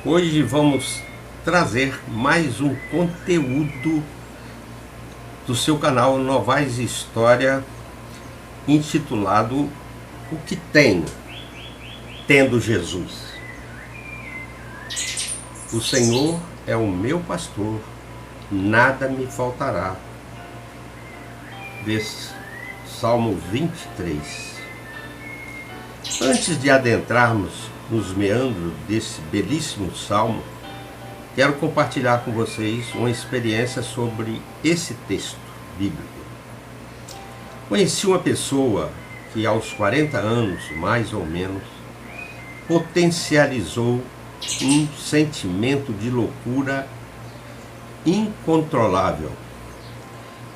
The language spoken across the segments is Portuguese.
Hoje vamos trazer mais um conteúdo do seu canal Novais História, intitulado O que tenho, tendo Jesus. O Senhor é o meu pastor, nada me faltará. Salmo 23. Antes de adentrarmos nos meandros desse belíssimo salmo, quero compartilhar com vocês uma experiência sobre esse texto bíblico. Conheci uma pessoa que aos 40 anos, mais ou menos, potencializou um sentimento de loucura incontrolável,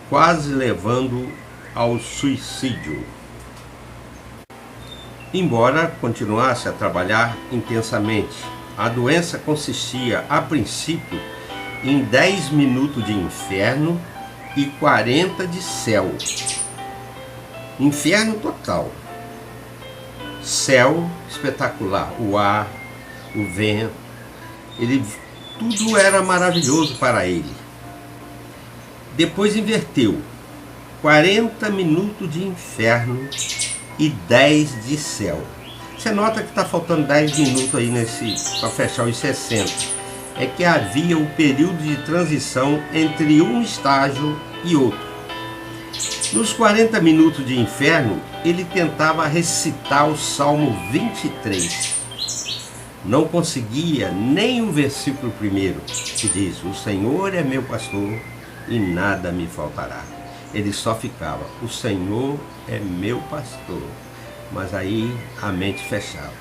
quase levando ao suicídio. Embora continuasse a trabalhar intensamente, a doença consistia, a princípio, em 10 minutos de inferno e 40 de céu. Inferno total. Céu espetacular, o ar, o vento, tudo era maravilhoso para ele. Depois inverteu, 40 minutos de inferno e 10 de céu. Você nota que está faltando 10 minutos aí para fechar os 60. É que havia o período de transição entre um estágio e outro. Nos 40 minutos de inferno, ele tentava recitar o Salmo 23. Não conseguia nem o versículo 1, que diz: o Senhor é meu pastor e nada me faltará. Ele só ficava: o Senhor é meu pastor. Mas aí a mente fechava.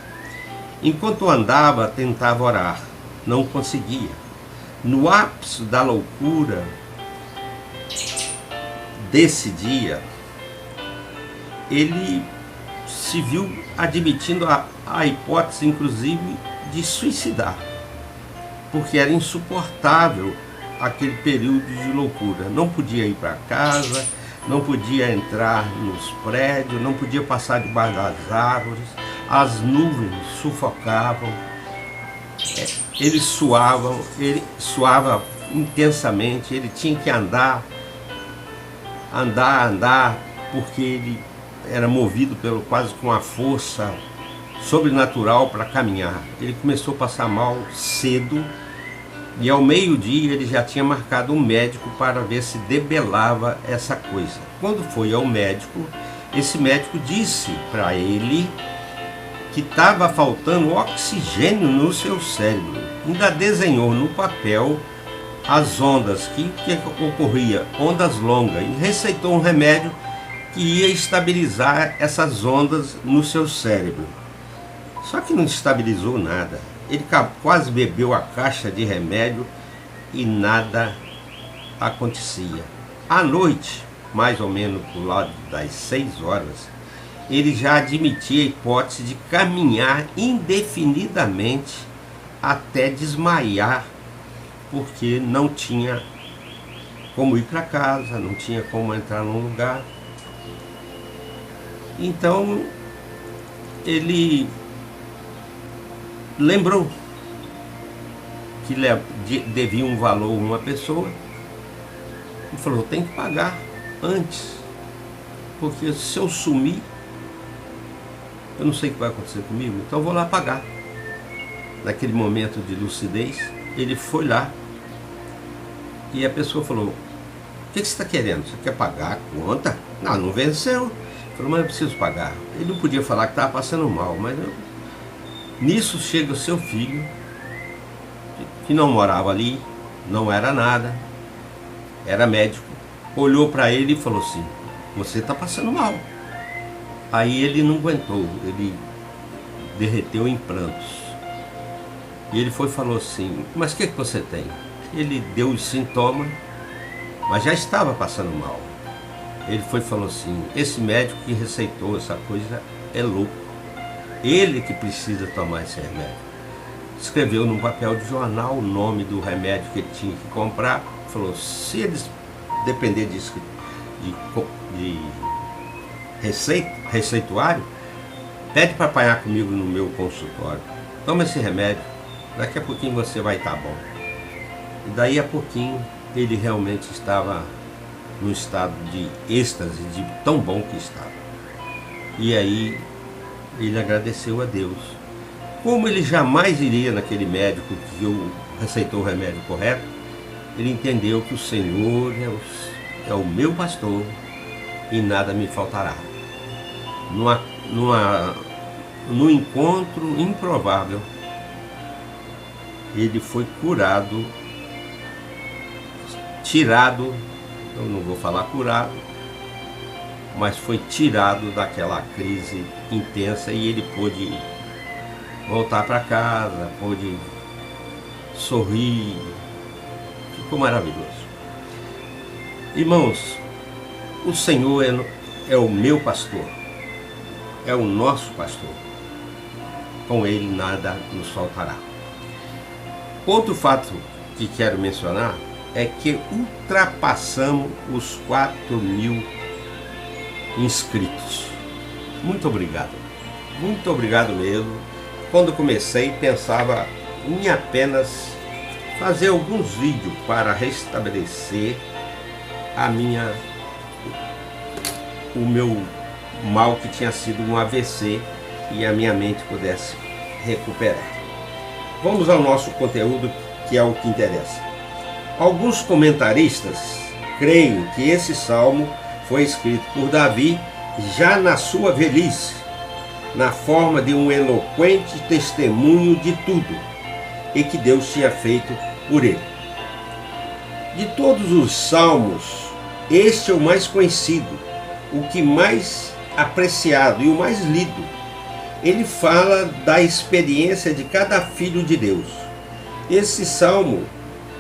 Enquanto andava, tentava orar. Não conseguia. No ápice da loucura desse dia, ele se viu admitindo a hipótese, inclusive, de suicidar. Porque era insuportável aquele período de loucura. Não podia ir para casa, não podia entrar nos prédios, não podia passar debaixo das árvores, as nuvens sufocavam, ele suava intensamente, ele tinha que andar, porque ele era movido quase com uma força sobrenatural para caminhar. Ele começou a passar mal cedo, e ao meio-dia ele já tinha marcado um médico para ver se debelava essa coisa. Quando foi ao médico, esse médico disse para ele que estava faltando oxigênio no seu cérebro. Ainda desenhou no papel as ondas que ocorria, ondas longas, e receitou um remédio que ia estabilizar essas ondas no seu cérebro. Só que não estabilizou nada. Ele quase bebeu a caixa de remédio e nada acontecia. À noite, mais ou menos por lado das 6 horas, ele já admitia a hipótese de caminhar indefinidamente até desmaiar, porque não tinha como ir para casa, não tinha como entrar num lugar. Então, ele lembrou que devia um valor a uma pessoa e falou: tem que pagar antes, porque se eu sumir, eu não sei o que vai acontecer comigo, então eu vou lá pagar. Naquele momento de lucidez, ele foi lá e a pessoa falou: o que você está querendo? Você quer pagar a conta? Não venceu. Ele falou: mas eu preciso pagar. Ele não podia falar que estava passando mal, mas nisso chega o seu filho, que não morava ali, não era nada, era médico, olhou para ele e falou assim: você está passando mal. Aí ele não aguentou, ele derreteu em prantos. E ele falou assim: mas o que você tem? Ele deu os sintomas, mas já estava passando mal. Ele falou assim: esse médico que receitou essa coisa é louco. Ele que precisa tomar esse remédio. Escreveu num papel de jornal o nome do remédio que ele tinha que comprar. Falou: se eles depender disso, de receituário, pede para apanhar comigo no meu consultório. Toma esse remédio daqui a pouquinho você vai estar bom. E daí a pouquinho ele realmente estava num estado de êxtase, de tão bom que estava. E aí ele agradeceu a Deus. Como ele jamais iria naquele médico que receitou o remédio correto, ele entendeu que o Senhor é o meu pastor e nada me faltará. Num encontro improvável, ele foi curado, tirado, eu não vou falar curado, mas foi tirado daquela crise intensa e ele pôde voltar para casa, pôde sorrir, ficou maravilhoso. Irmãos, o Senhor é o meu pastor, é o nosso pastor, com ele nada nos faltará. Outro fato que quero mencionar é que ultrapassamos os 4.000 inscritos. Muito obrigado mesmo. Quando comecei, pensava em apenas fazer alguns vídeos para restabelecer o meu mal, que tinha sido um AVC, e a minha mente pudesse recuperar. Vamos ao nosso conteúdo, que é o que interessa. Alguns comentaristas creem que esse salmo foi escrito por Davi já na sua velhice, na forma de um eloquente testemunho de tudo e que Deus tinha feito por ele. De todos os salmos, este é o mais conhecido, o que mais apreciado e o mais lido. Ele fala da experiência de cada filho de Deus. Esse salmo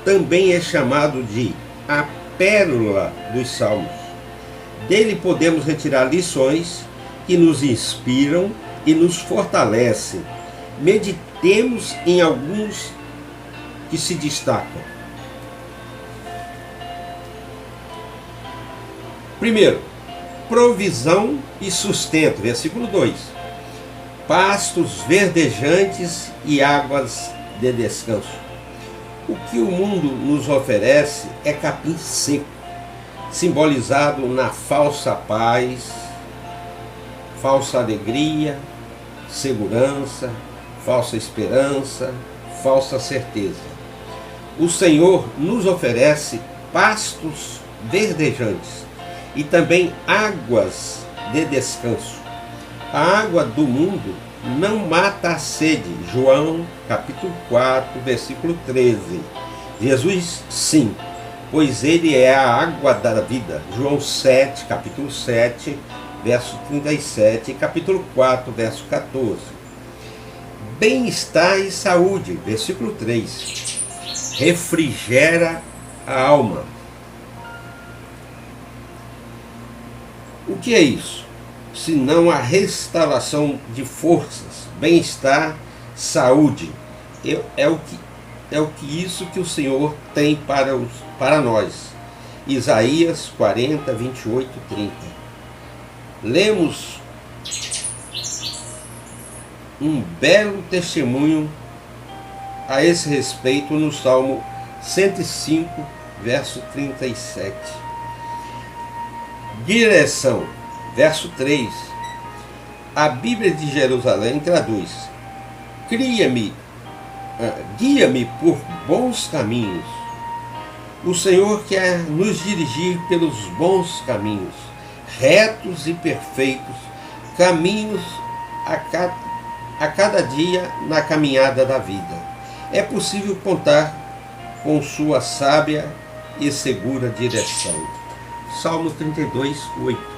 também é chamado de a pérola dos salmos. Dele podemos retirar lições que nos inspiram e nos fortalecem. Meditemos em alguns que se destacam. Primeiro, provisão e sustento, versículo 2. Pastos verdejantes e águas de descanso. O que o mundo nos oferece é capim seco, simbolizado na falsa paz, falsa alegria, segurança, falsa esperança, falsa certeza. O Senhor nos oferece pastos verdejantes e também águas de descanso. A água do mundo não mata a sede. João capítulo 4, versículo 13. Jesus sim, pois ele é a água da vida. João 7, capítulo 7, verso 37 e capítulo 4, verso 14. Bem-estar e saúde, versículo 3. Refrigera a alma. O que é isso? Senão a restauração de forças, bem-estar, saúde. Isso que o Senhor tem para nós. Isaías 40, 28, 30. Lemos um belo testemunho a esse respeito no Salmo 105, verso 37. Direção. Verso 3, a Bíblia de Jerusalém traduz: guia-me por bons caminhos. O Senhor quer nos dirigir pelos bons caminhos, retos e perfeitos, caminhos a cada dia na caminhada da vida. É possível contar com sua sábia e segura direção. Salmo 32, 8.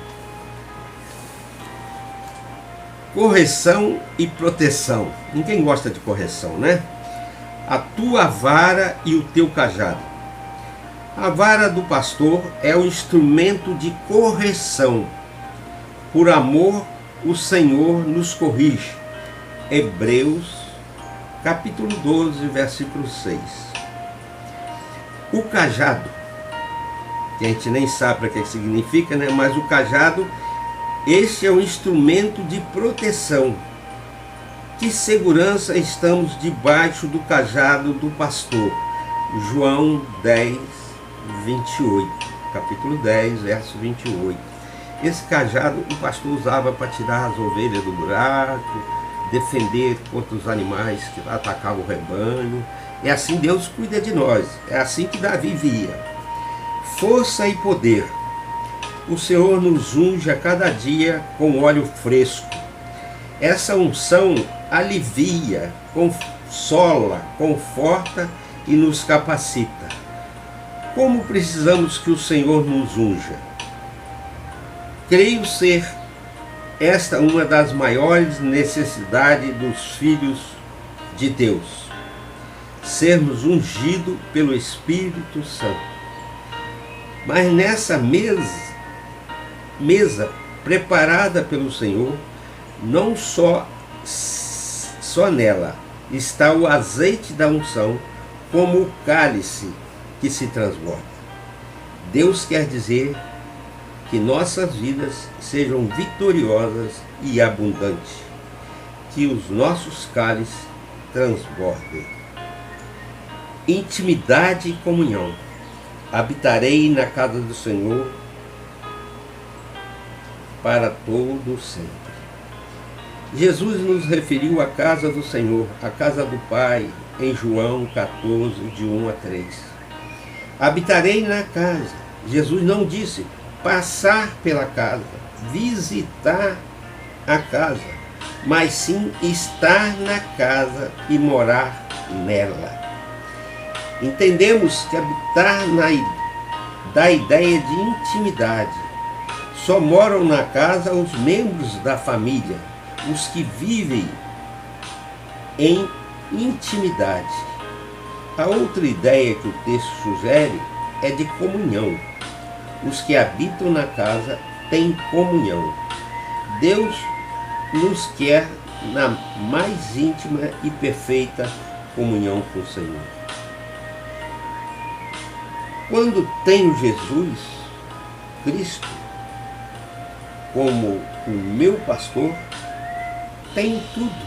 Correção e proteção. Ninguém gosta de correção, né? A tua vara e o teu cajado. A vara do pastor é o instrumento de correção. Por amor, o Senhor nos corrige. Hebreus, capítulo 12, versículo 6. O cajado, que a gente nem sabe para que significa, né? Mas o cajado, este é um instrumento de proteção. Que segurança estamos debaixo do cajado do pastor. João 10, 28. Capítulo 10, verso 28. Esse cajado o pastor usava para tirar as ovelhas do buraco, defender contra os animais que atacavam o rebanho. É assim Deus cuida de nós. É assim que Davi via. Força e poder. O Senhor nos unge a cada dia com óleo fresco. Essa unção alivia, consola, conforta e nos capacita. Como precisamos que o Senhor nos unja? Creio ser esta uma das maiores necessidades dos filhos de Deus. Sermos ungidos pelo Espírito Santo. Mas nessa mesa preparada pelo Senhor, não só nela está o azeite da unção, como o cálice que se transborda. Deus quer dizer que nossas vidas sejam vitoriosas e abundantes, que os nossos cálices transbordem. Intimidade e comunhão. Habitarei na casa do Senhor para todo sempre. Jesus nos referiu à casa do Senhor, à casa do Pai, em João 14, de 1 a 3. Habitarei na casa. Jesus não disse passar pela casa, visitar a casa, mas sim estar na casa e morar nela. Entendemos que habitar dá ideia de intimidade. Só moram na casa os membros da família, os que vivem em intimidade. A outra ideia que o texto sugere é de comunhão. Os que habitam na casa têm comunhão. Deus nos quer na mais íntima e perfeita comunhão com o Senhor. Quando tenho Jesus, Cristo, como o meu pastor, tenho tudo,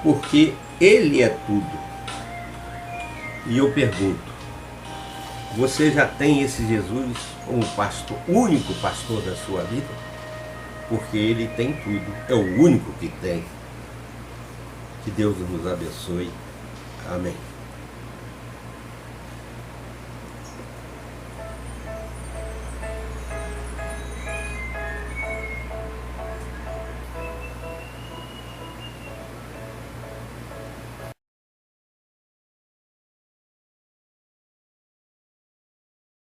porque Ele é tudo. E eu pergunto, você já tem esse Jesus como pastor, único pastor da sua vida? Porque Ele tem tudo, é o único que tem. Que Deus nos abençoe. Amém.